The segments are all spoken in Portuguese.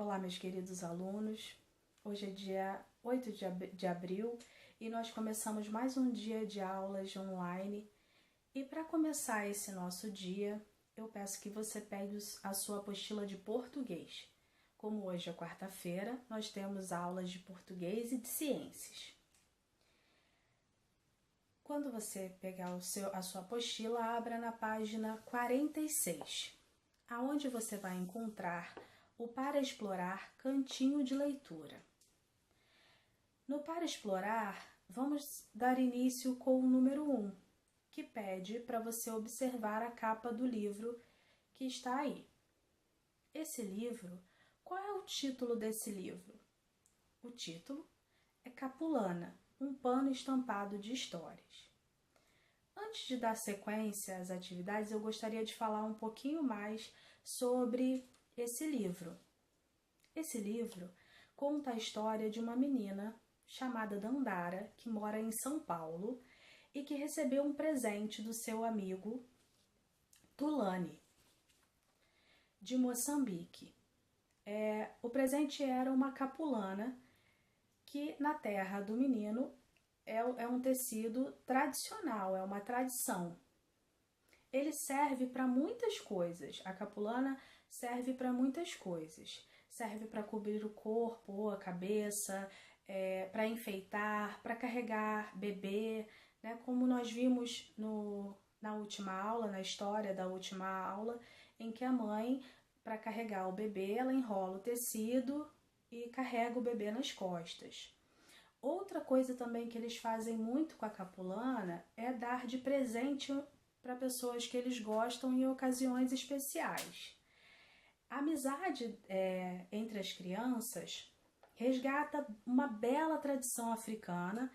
Olá, meus queridos alunos. Hoje é dia 8 de abril e nós começamos mais um dia de aulas online. E para começar esse nosso dia, eu peço que você pegue a sua apostila de português. Como hoje é quarta-feira, nós temos aulas de português e de ciências. Quando você pegar a sua apostila, abra na página 46, aonde você vai encontrar o Para Explorar Cantinho de Leitura. No Para Explorar, vamos dar início com o número 1, que pede para você observar a capa do livro que está aí. Esse livro, qual é o título desse livro? O título é Capulana, um pano estampado de histórias. Antes de dar sequência às atividades, eu gostaria de falar um pouquinho mais sobre esse livro. Esse livro conta a história de uma menina chamada Dandara, que mora em São Paulo e que recebeu um presente do seu amigo Tulane, de Moçambique. O presente era uma capulana, que na terra do menino é um tecido tradicional, é uma tradição. Ele serve para muitas coisas. A capulana serve para muitas coisas. Serve para cobrir o corpo ou a cabeça, para enfeitar, para carregar bebê, né? Como nós vimos na última aula, na história da última aula, em que a mãe, para carregar o bebê, ela enrola o tecido e carrega o bebê nas costas. Outra coisa também que eles fazem muito com a capulana é dar de presente para pessoas que eles gostam em ocasiões especiais. A amizade entre as crianças resgata uma bela tradição africana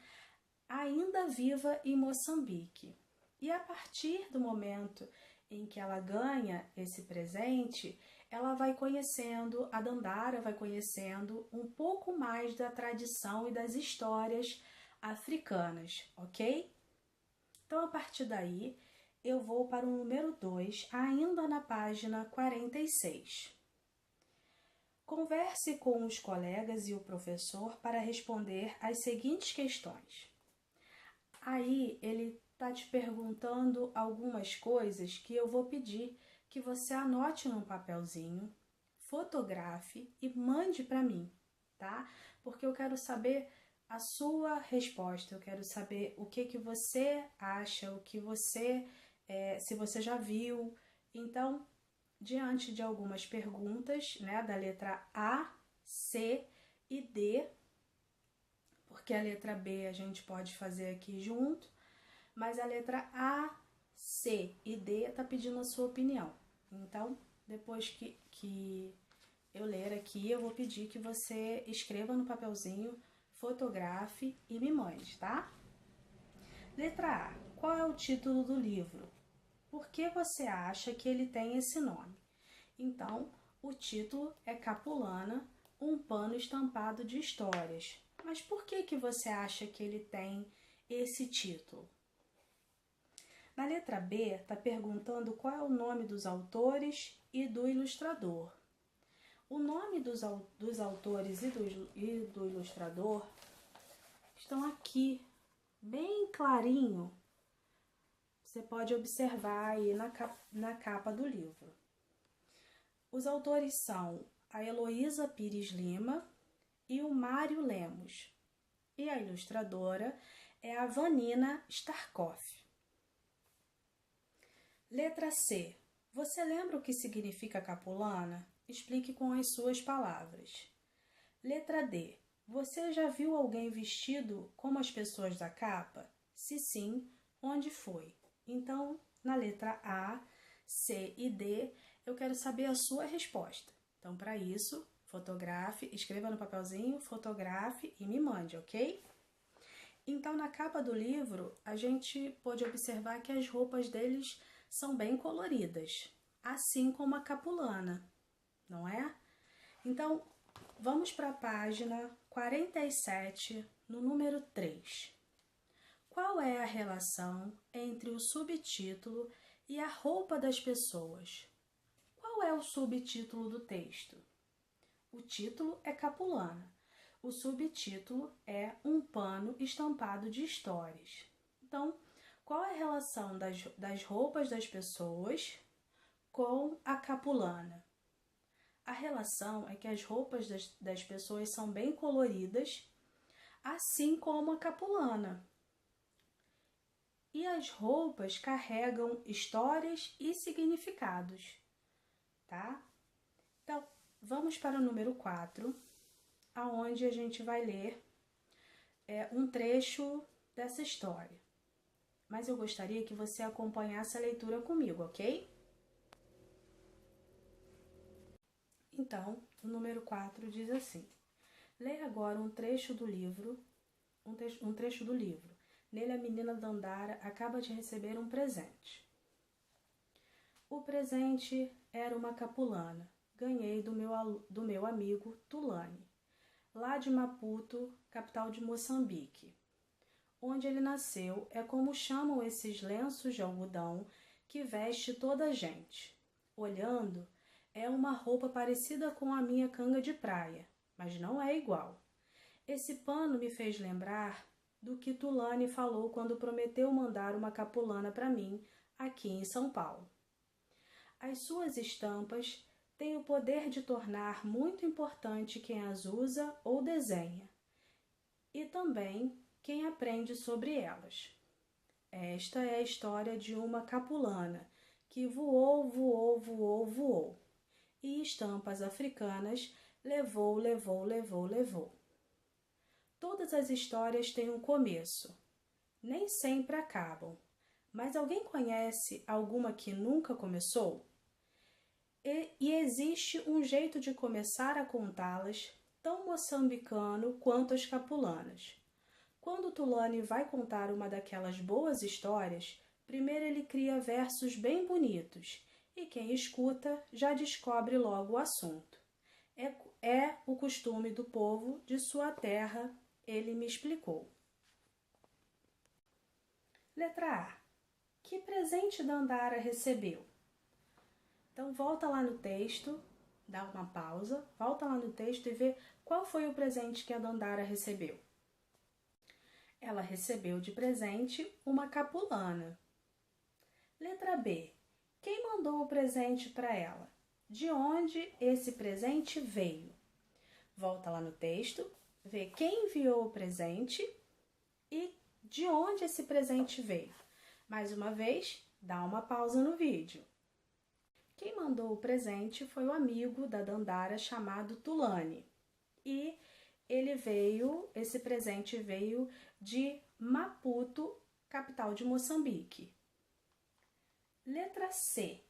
ainda viva em Moçambique. E a partir do momento em que ela ganha esse presente, ela vai conhecendo, a Dandara vai conhecendo um pouco mais da tradição e das histórias africanas, ok? Então, a partir daí, eu vou para o número 2, ainda na página 46. Converse com os colegas e o professor para responder as seguintes questões. Aí, ele está te perguntando algumas coisas que eu vou pedir que você anote num papelzinho, fotografe e mande para mim, tá? Porque eu quero saber a sua resposta, eu quero saber o que você acha, o que você, se você já viu. Então, diante de algumas perguntas, né, da letra A, C e D, porque a letra B a gente pode fazer aqui junto, mas a letra A, C e D está pedindo a sua opinião. Então, depois que eu ler aqui, eu vou pedir que você escreva no papelzinho, fotografe e me mande, tá? Letra A. Qual é o título do livro? Por que você acha que ele tem esse nome? Então, o título é Capulana, um pano estampado de histórias. Mas por que você acha que ele tem esse título? Na letra B, está perguntando qual é o nome dos autores e do ilustrador. O nome dos autores e do ilustrador estão aqui, bem clarinho. Você pode observar aí na capa do livro. Os autores são a Heloísa Pires Lima e o Mário Lemos. E a ilustradora é a Vanina Starkoff. Letra C. Você lembra o que significa capulana? Explique com as suas palavras. Letra D. Você já viu alguém vestido como as pessoas da capa? Se sim, onde foi? Então, na letra A, C e D, eu quero saber a sua resposta. Então, para isso, fotografe, escreva no papelzinho, fotografe e me mande, ok? Então, na capa do livro, a gente pode observar que as roupas deles são bem coloridas, assim como a capulana, não é? Então, vamos para a página 47, no número 3. Qual é a relação entre o subtítulo e a roupa das pessoas? Qual é o subtítulo do texto? O título é Capulana. O subtítulo é Um pano estampado de histórias. Então, qual é a relação das roupas das pessoas com a capulana? A relação é que as roupas das pessoas são bem coloridas, assim como a capulana. E as roupas carregam histórias e significados, tá? Então, vamos para o número 4, aonde a gente vai ler um trecho dessa história. Mas eu gostaria que você acompanhasse a leitura comigo, ok? Então, o número 4 diz assim: leia agora um trecho do livro, Nele a menina Dandara acaba de receber um presente. O presente era uma capulana. Ganhei do meu amigo Tulane, lá de Maputo, capital de Moçambique. Onde ele nasceu é como chamam esses lenços de algodão que veste toda a gente. Olhando, é uma roupa parecida com a minha canga de praia, mas não é igual. Esse pano me fez lembrar do que Tulane falou quando prometeu mandar uma capulana para mim aqui em São Paulo. As suas estampas têm o poder de tornar muito importante quem as usa ou desenha, e também quem aprende sobre elas. Esta é a história de uma capulana que voou, voou, voou, voou, e estampas africanas levou, levou, levou, levou. Todas as histórias têm um começo. Nem sempre acabam. Mas alguém conhece alguma que nunca começou? E existe um jeito de começar a contá-las, tão moçambicano quanto as capulanas. Quando Tulane vai contar uma daquelas boas histórias, primeiro ele cria versos bem bonitos, e quem escuta já descobre logo o assunto. É o costume do povo de sua terra, ele me explicou. Letra A. Que presente Dandara recebeu? Então, volta lá no texto, dá uma pausa, volta lá no texto e vê qual foi o presente que a Dandara recebeu. Ela recebeu de presente uma capulana. Letra B. Quem mandou o presente para ela? De onde esse presente veio? Volta lá no texto, vê quem enviou o presente e de onde esse presente veio. Mais uma vez, dá uma pausa no vídeo. Quem mandou o presente foi o amigo da Dandara chamado Tulane. E esse presente veio de Maputo, capital de Moçambique. Letra C.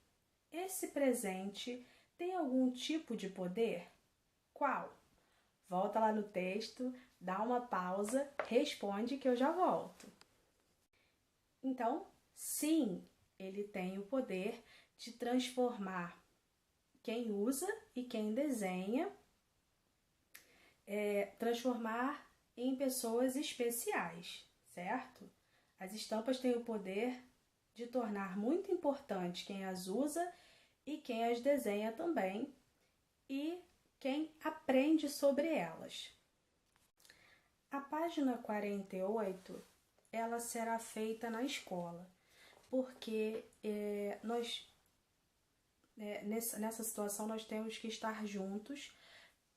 Esse presente tem algum tipo de poder? Qual? Volta lá no texto, dá uma pausa, responde que eu já volto. Então, sim, ele tem o poder de transformar quem usa e quem desenha, transformar em pessoas especiais, certo? As estampas têm o poder de tornar muito importante quem as usa e quem as desenha também, e quem aprende sobre elas. A página 48, ela será feita na escola, porque nessa situação nós temos que estar juntos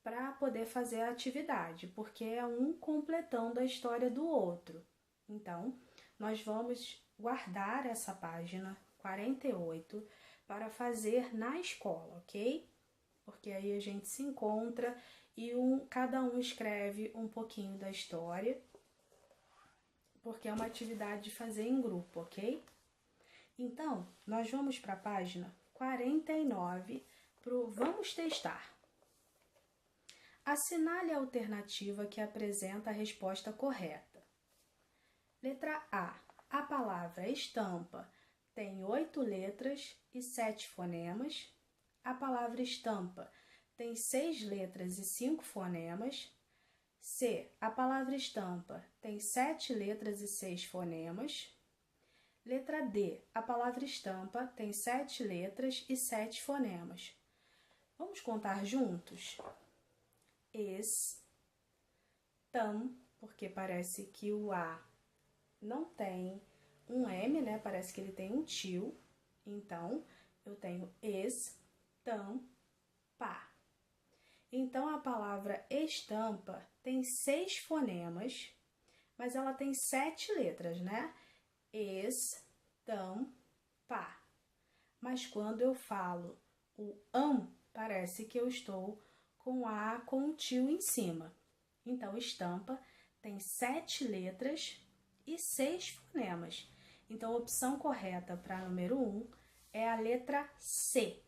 para poder fazer a atividade, porque é um completando a história do outro. Então, nós vamos guardar essa página 48 para fazer na escola, ok? Porque aí a gente se encontra e cada um escreve um pouquinho da história, porque é uma atividade de fazer em grupo, ok? Então, nós vamos para a página 49 pro Vamos Testar. Assinale a alternativa que apresenta a resposta correta. Letra A. A palavra estampa tem 8 letras e 7 fonemas. A palavra estampa tem 6 letras e 5 fonemas. C. A palavra estampa tem 7 letras e 6 fonemas. Letra D. A palavra estampa tem 7 letras e 7 fonemas. Vamos contar juntos? tam, porque parece que o A não tem um M, né? Parece que ele tem um tio. Então, eu tenho estampa. Então, a palavra estampa tem 6 fonemas, mas ela tem 7 letras, né? Estampa. Mas quando eu falo o parece que eu estou com A com o tio em cima. Então, estampa tem 7 letras e 6 fonemas. Então, a opção correta para número 1 é a letra C.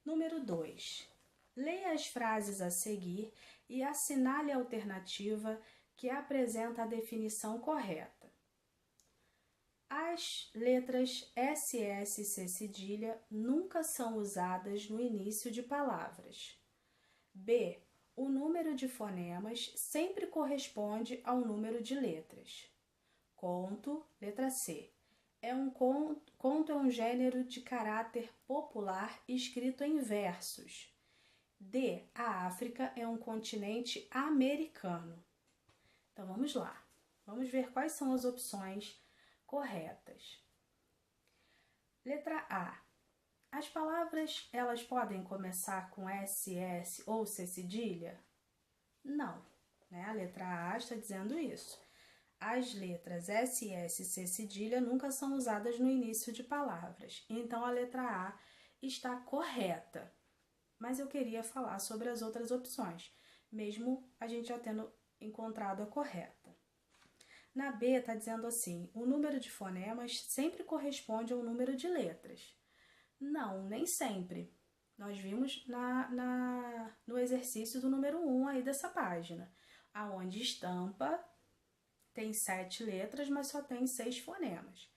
Número 2. Leia as frases a seguir e assinale a alternativa que apresenta a definição correta. As letras SS e C cedilha nunca são usadas no início de palavras. B. O número de fonemas sempre corresponde ao número de letras. Conto, letra C. Conto é um gênero de caráter popular escrito em versos. D. A África é um continente americano. Então, vamos lá. Vamos ver quais são as opções corretas. Letra A. As palavras, elas podem começar com SS ou C cedilha? Não, né? A letra A está dizendo isso. As letras SS e C cedilha nunca são usadas no início de palavras. Então, a letra A está correta. Mas eu queria falar sobre as outras opções, mesmo a gente já tendo encontrado a correta. Na B está dizendo assim, o número de fonemas sempre corresponde ao número de letras. Não, nem sempre. Nós vimos no exercício do número 1 aí dessa página, aonde estampa tem 7 letras, mas só tem 6 fonemas.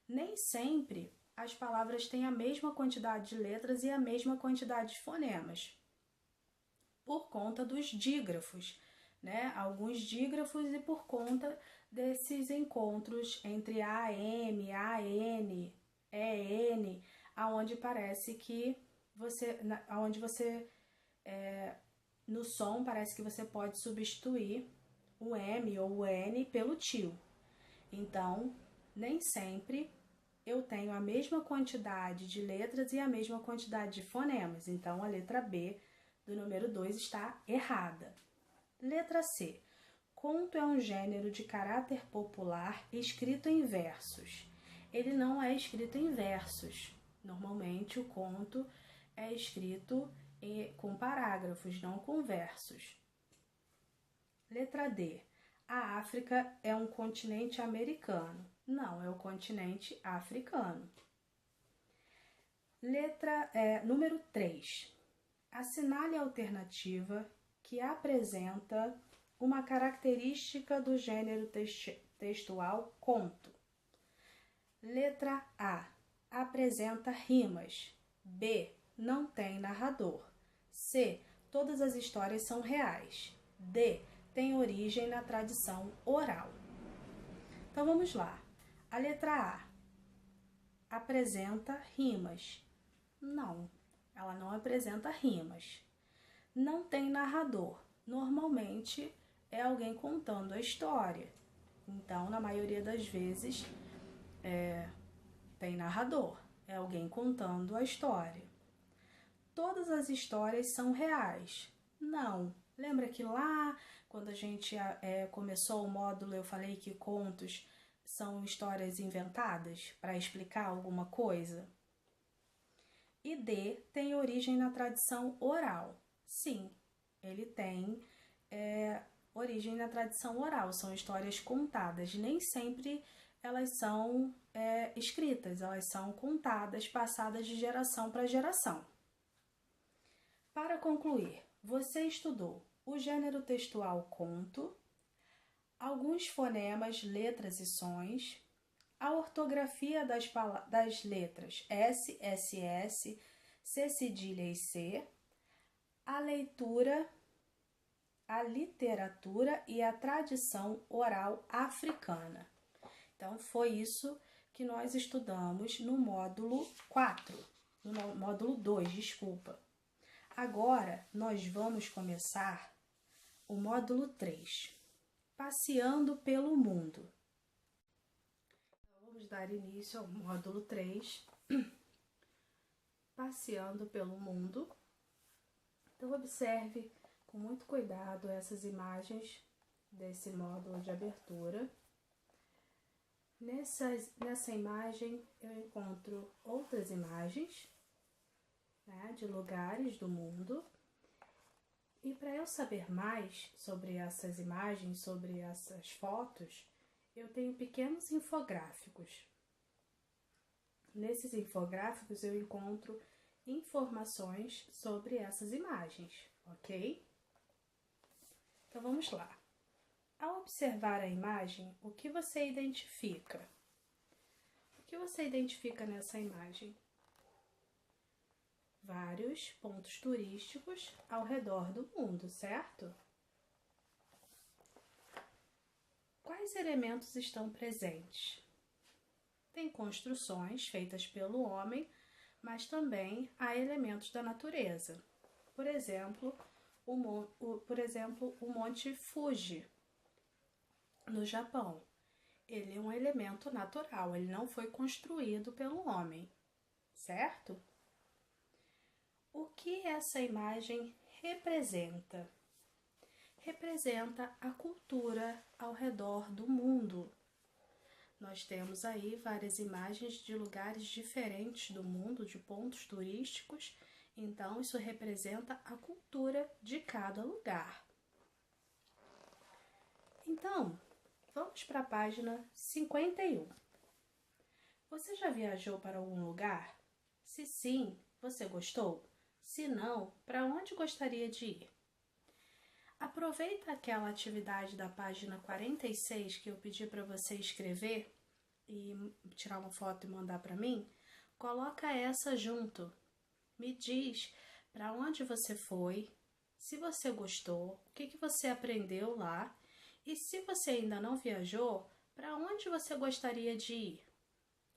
Nem sempre as palavras têm a mesma quantidade de letras e a mesma quantidade de fonemas, por conta dos dígrafos, né? Alguns dígrafos e por conta desses encontros entre AM, AN, EN, aonde parece que no som parece que você pode substituir o M ou o N pelo tio. Então, nem sempre eu tenho a mesma quantidade de letras e a mesma quantidade de fonemas. Então, a letra B do número 2 está errada. Letra C. Conto é um gênero de caráter popular escrito em versos. Ele não é escrito em versos. Normalmente, o conto é escrito com parágrafos, não com versos. Letra D. A África é um continente americano. Não, é o continente africano. Número 3. Assinale a alternativa que apresenta uma característica do gênero textual conto. Letra A. Apresenta rimas. B. Não tem narrador. C. Todas as histórias são reais. D. Tem origem na tradição oral. Então, vamos lá. A letra A. Apresenta rimas. Não, ela não apresenta rimas. Não tem narrador. Normalmente, é alguém contando a história. Então, na maioria das vezes, tem narrador. É alguém contando a história. Todas as histórias são reais. Não. Lembra que lá, quando a gente começou o módulo, eu falei que contos são histórias inventadas para explicar alguma coisa? E D, tem origem na tradição oral. Sim, ele tem origem na tradição oral. São histórias contadas. Nem sempre elas são escritas, elas são contadas, passadas de geração para geração. Para concluir, você estudou o gênero textual conto, alguns fonemas, letras e sons, a ortografia das letras S, SS, C cedilha e C, a leitura, a literatura e a tradição oral africana. Então, foi isso que nós estudamos no módulo 4, no módulo 2, desculpa. Agora, nós vamos começar o módulo 3, Passeando pelo Mundo. Então, vamos dar início ao módulo 3, Passeando pelo Mundo. Então, observe com muito cuidado essas imagens desse módulo de abertura. Nessa imagem, eu encontro outras imagens, né, de lugares do mundo. E para eu saber mais sobre essas imagens, sobre essas fotos, eu tenho pequenos infográficos. Nesses infográficos eu encontro informações sobre essas imagens, ok? Então vamos lá. Ao observar a imagem, o que você identifica? O que você identifica nessa imagem? Vários pontos turísticos ao redor do mundo, certo? Quais elementos estão presentes? Tem construções feitas pelo homem, mas também há elementos da natureza. Por exemplo, o Monte Fuji, no Japão. Ele é um elemento natural, ele não foi construído pelo homem, certo? O que essa imagem representa? Representa a cultura ao redor do mundo. Nós temos aí várias imagens de lugares diferentes do mundo, de pontos turísticos, então isso representa a cultura de cada lugar. Então, vamos para a página 51. Você já viajou para algum lugar? Se sim, você gostou? Se não, para onde gostaria de ir? Aproveita aquela atividade da página 46 que eu pedi para você escrever e tirar uma foto e mandar para mim. Coloca essa junto. Me diz para onde você foi, se você gostou, o que você aprendeu lá e se você ainda não viajou, para onde você gostaria de ir?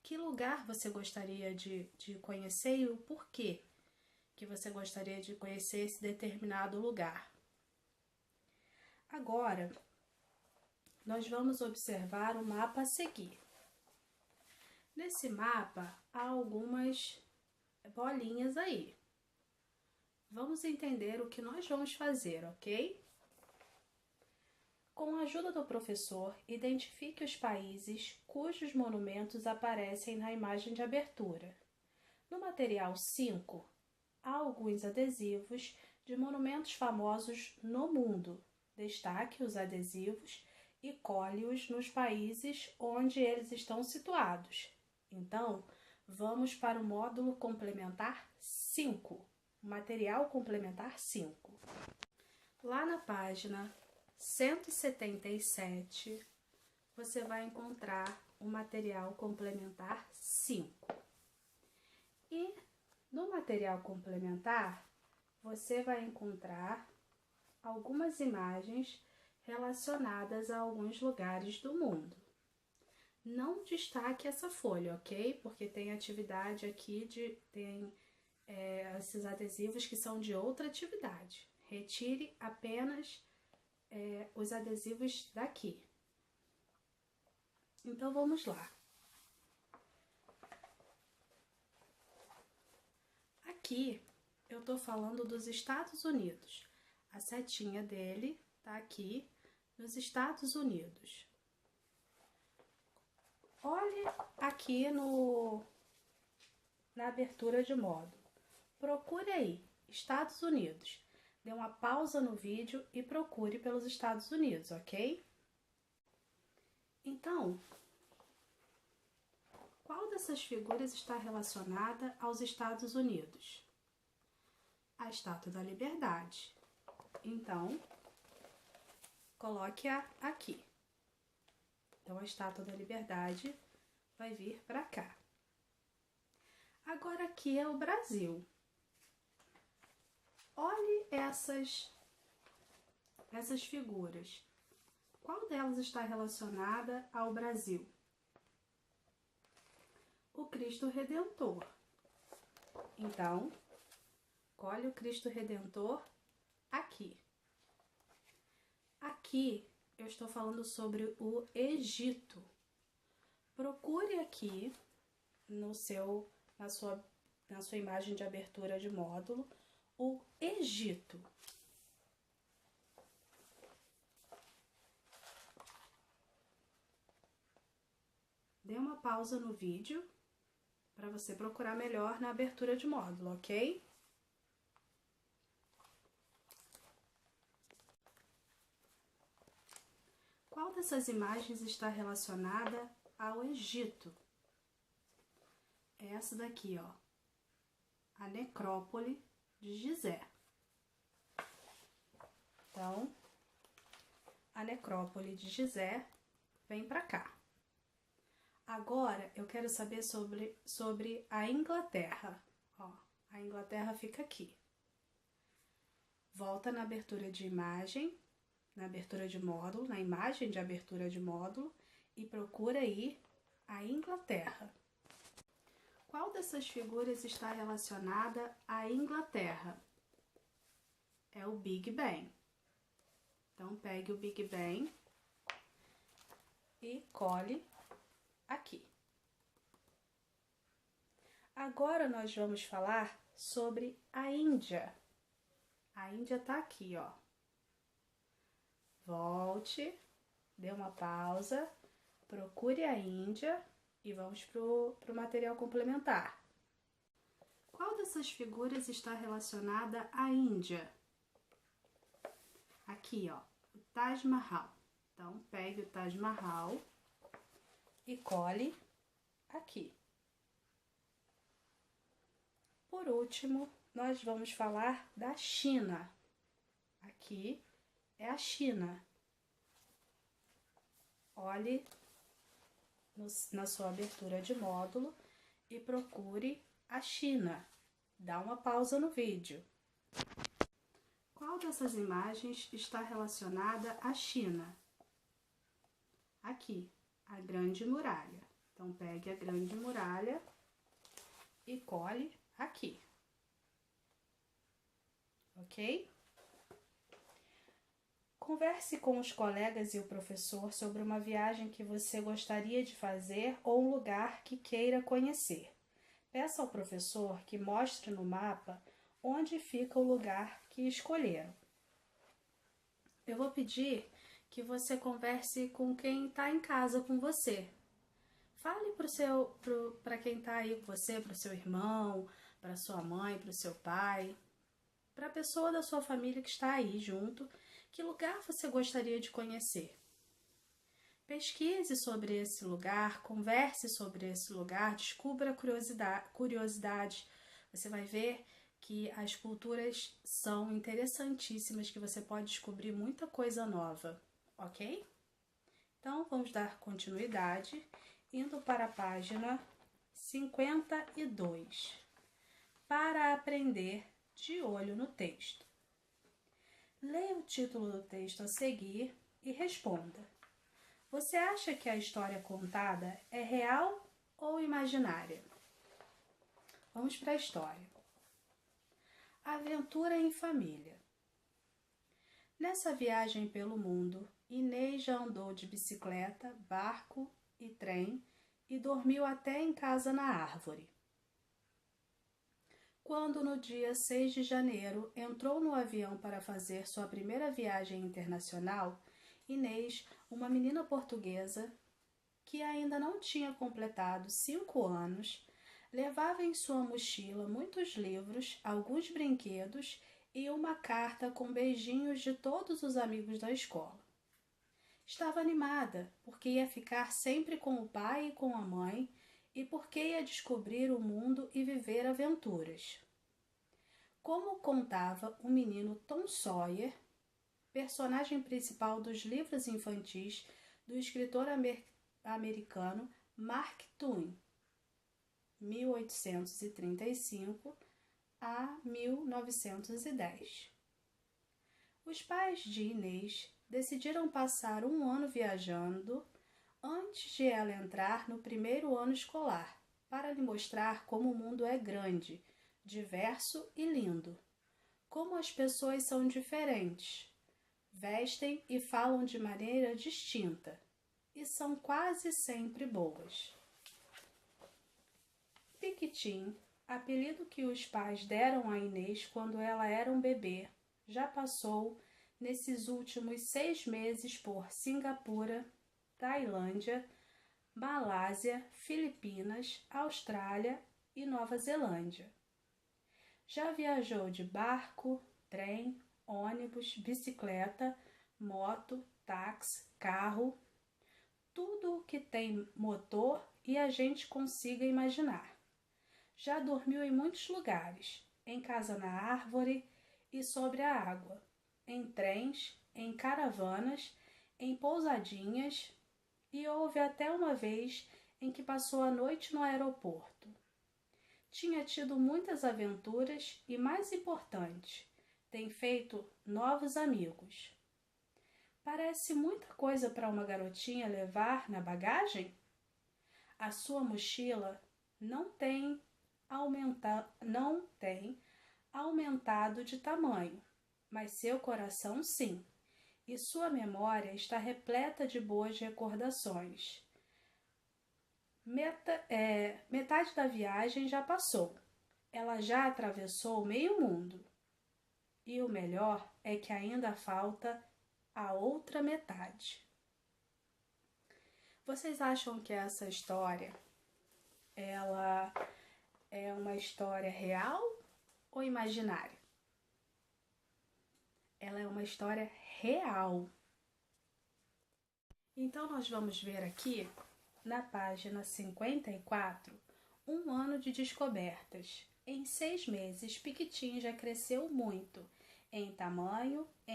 Que lugar você gostaria de conhecer e o porquê que você gostaria de conhecer esse determinado lugar? Agora, nós vamos observar o mapa a seguir. Nesse mapa, há algumas bolinhas aí. Vamos entender o que nós vamos fazer, ok? Com a ajuda do professor, identifique os países cujos monumentos aparecem na imagem de abertura. No material 5, há alguns adesivos de monumentos famosos no mundo. Destaque os adesivos e cole-os nos países onde eles estão situados. Então, vamos para o módulo complementar 5, material complementar 5. Lá na página 177, você vai encontrar o material complementar 5. E no material complementar, você vai encontrar algumas imagens relacionadas a alguns lugares do mundo. Não destaque essa folha, ok? Porque tem atividade aqui, tem esses adesivos que são de outra atividade. Retire apenas os adesivos daqui. Então, vamos lá. Aqui, eu estou falando dos Estados Unidos. A setinha dele está aqui nos Estados Unidos. Olhe aqui na abertura de módulo. Procure aí, Estados Unidos. Dê uma pausa no vídeo e procure pelos Estados Unidos, ok? Então, qual dessas figuras está relacionada aos Estados Unidos? A Estátua da Liberdade. Então, coloque-a aqui. Então, a Estátua da Liberdade vai vir para cá. Agora, aqui é o Brasil. Olhe essas figuras. Qual delas está relacionada ao Brasil? O Cristo Redentor. Então, Colhe o Cristo Redentor aqui. Aqui eu estou falando sobre o Egito. Procure aqui na sua imagem de abertura de módulo o Egito. Dê uma pausa no vídeo para você procurar melhor na abertura de módulo, ok? Qual dessas imagens está relacionada ao Egito? É essa daqui, ó. A necrópole de Gizé. Então, a necrópole de Gizé vem para cá. Agora, eu quero saber sobre a Inglaterra. Ó, a Inglaterra fica aqui. Volta na abertura de imagem, na abertura de módulo, na imagem de abertura de módulo e procura aí a Inglaterra. Qual dessas figuras está relacionada à Inglaterra? É o Big Ben. Então, pegue o Big Ben e cole aqui. Agora nós vamos falar sobre a Índia. A Índia tá aqui, ó. Volte, dê uma pausa, procure a Índia e vamos pro material complementar. Qual dessas figuras está relacionada à Índia? Aqui, ó, o Taj Mahal. Então, pegue o Taj Mahal e cole aqui. Por último, nós vamos falar da China. Aqui é a China. Olhe na sua abertura de módulo e procure a China. Dá uma pausa no vídeo. Qual dessas imagens está relacionada à China? Aqui, a Grande Muralha. Então, pegue a Grande Muralha e cole aqui. Ok? Converse com os colegas e o professor sobre uma viagem que você gostaria de fazer ou um lugar que queira conhecer. Peça ao professor que mostre no mapa onde fica o lugar que escolheram. Eu vou pedir que você converse com quem está em casa com você. Fale para quem está aí com você, para o seu irmão, para sua mãe, para o seu pai, para a pessoa da sua família que está aí junto, que lugar você gostaria de conhecer. Pesquise sobre esse lugar, converse sobre esse lugar, descubra curiosidades. Você vai ver que as culturas são interessantíssimas, que você pode descobrir muita coisa nova, ok? Então, vamos dar continuidade, indo para a página 52, para aprender de olho no texto. Leia o título do texto a seguir e responda. Você acha que a história contada é real ou imaginária? Vamos para a história. Aventura em família. Nessa viagem pelo mundo, Inês já andou de bicicleta, barco e trem e dormiu até em casa na árvore. Quando no dia 6 de janeiro entrou no avião para fazer sua primeira viagem internacional, Inês, uma menina portuguesa que ainda não tinha completado 5 anos, levava em sua mochila muitos livros, alguns brinquedos e uma carta com beijinhos de todos os amigos da escola. Estava animada, porque ia ficar sempre com o pai e com a mãe e porque ia descobrir o mundo e viver aventuras. Como contava o menino Tom Sawyer, personagem principal dos livros infantis do escritor americano Mark Twain, 1835 a 1910. Os pais de Inês decidiram passar um ano viajando antes de ela entrar no primeiro ano escolar, para lhe mostrar como o mundo é grande, diverso e lindo, Como as pessoas são diferentes, vestem e falam de maneira distinta e são quase sempre boas. Piquitim, apelido que os pais deram a Inês quando ela era um bebê, já passou, nesses últimos 6 meses, por Singapura, Tailândia, Malásia, Filipinas, Austrália e Nova Zelândia. Já viajou de barco, trem, ônibus, bicicleta, moto, táxi, carro, tudo o que tem motor e a gente consiga imaginar. Já dormiu em muitos lugares, em casa na árvore e sobre a água, em trens, em caravanas, em pousadinhas, e houve até uma vez em que passou a noite no aeroporto. Tinha tido muitas aventuras e, mais importante, tem feito novos amigos. Parece muita coisa para uma garotinha levar na bagagem? A sua mochila não tem aumentado de tamanho, mas seu coração sim, e sua memória está repleta de boas recordações. Metade da viagem já passou, ela já atravessou meio mundo, e o melhor é que ainda falta a outra metade. Vocês acham que essa história ela é uma história real ou imaginária? Ela é uma história real. Então nós vamos ver aqui na página 54 um ano de descobertas. Em 6 meses, Piquitim já cresceu muito em tamanho e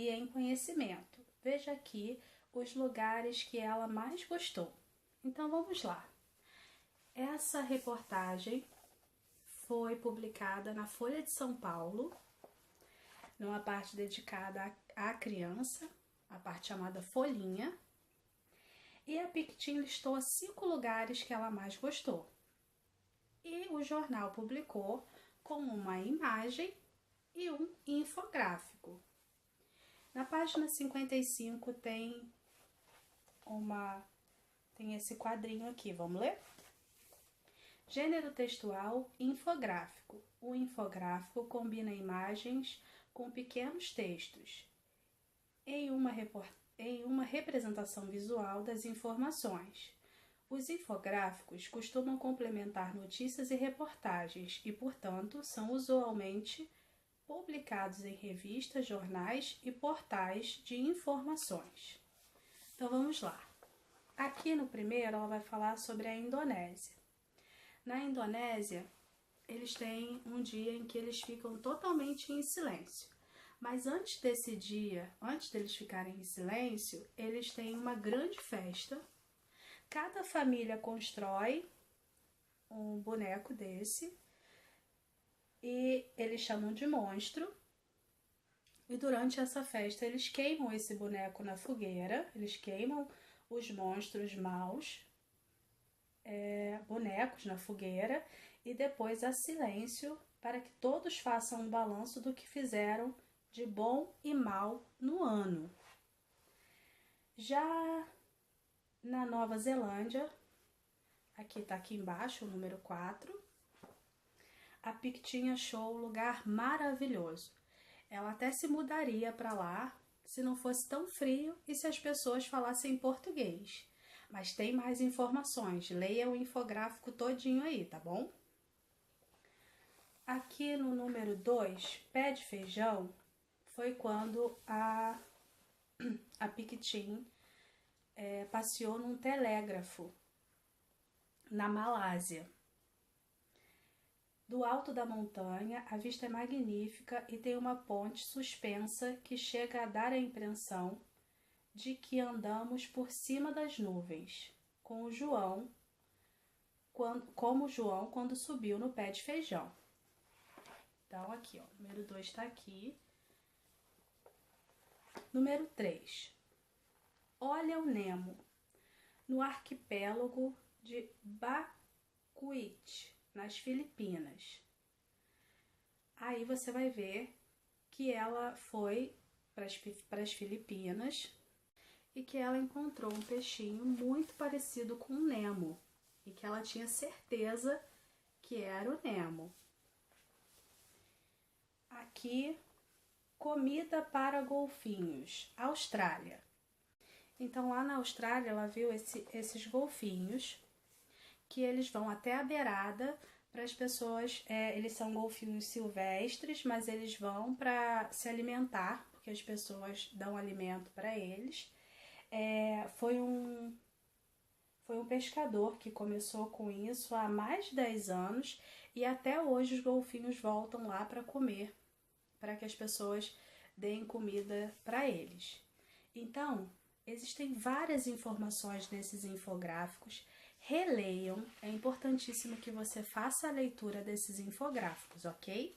em conhecimento. Veja aqui os lugares que ela mais gostou. Então vamos lá. Essa reportagem foi publicada na Folha de São Paulo, numa parte dedicada à criança, a parte chamada Folhinha. E a Piquitim listou 5 lugares que ela mais gostou. E o jornal publicou com uma imagem e um infográfico. Na página 55 tem esse quadrinho aqui, vamos ler? Gênero textual infográfico. O infográfico combina imagens com pequenos textos em uma representação visual das informações. Os infográficos costumam complementar notícias e reportagens e, portanto, são usualmente publicados em revistas, jornais e portais de informações. Então vamos lá. Aqui no primeiro ela vai falar sobre a Indonésia. Na Indonésia, eles têm um dia em que eles ficam totalmente em silêncio. Mas antes desse dia, antes deles ficarem em silêncio, eles têm uma grande festa. Cada família constrói um boneco desse e eles chamam de monstro. E durante essa festa eles queimam esse boneco na fogueira, eles queimam os monstros maus, bonecos na fogueira, e depois há silêncio para que todos façam um balanço do que fizeram de bom e mal no ano. Já na Nova Zelândia, aqui embaixo, o número 4, a Piquitim achou o lugar maravilhoso. Ela até se mudaria para lá se não fosse tão frio e se as pessoas falassem português. Mas tem mais informações, leia o infográfico todinho aí, tá bom? Aqui no número 2, pé de feijão, foi quando a Piquitim passeou num telégrafo na Malásia. Do alto da montanha, a vista é magnífica e tem uma ponte suspensa que chega a dar a impressão de que andamos por cima das nuvens, como o João quando subiu no pé de feijão. Então, aqui, ó, número 2 está aqui. Número 3. Olha o Nemo, no arquipélago de Bacuit, nas Filipinas. Aí você vai ver que ela foi para as Filipinas e que ela encontrou um peixinho muito parecido com o Nemo e que ela tinha certeza que era o Nemo. Aqui, comida para golfinhos, Austrália. Então, lá na Austrália, ela viu esses golfinhos, que eles vão até a beirada para as pessoas. Eles são golfinhos silvestres, mas eles vão para se alimentar, porque as pessoas dão alimento para eles. Foi um pescador que começou com isso há mais de 10 anos e até hoje os golfinhos voltam lá para comer, para que as pessoas deem comida para eles. Então, existem várias informações nesses infográficos. Releiam, é importantíssimo que você faça a leitura desses infográficos, ok?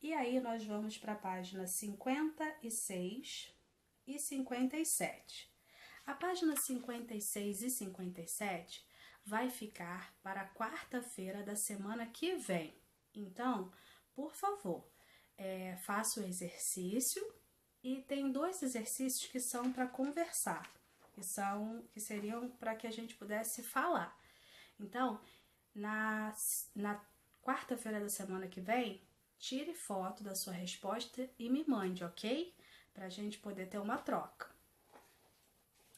E aí nós vamos para a página 56 e 57. A página 56 e 57 vai ficar para a quarta-feira da semana que vem. Então, por favor, faça o exercício e tem 2 exercícios que são para conversar, que seriam para que a gente pudesse falar. Então, na quarta-feira da semana que vem, tire foto da sua resposta e me mande, ok? Para a gente poder ter uma troca.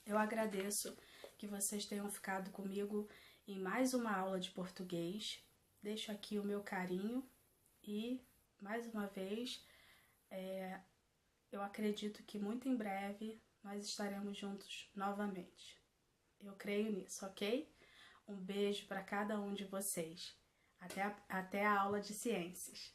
Eu agradeço que vocês tenham ficado comigo em mais uma aula de português. Deixo aqui o meu carinho e, mais uma vez, eu acredito que muito em breve nós estaremos juntos novamente. Eu creio nisso, ok? Um beijo para cada um de vocês. Até a aula de ciências.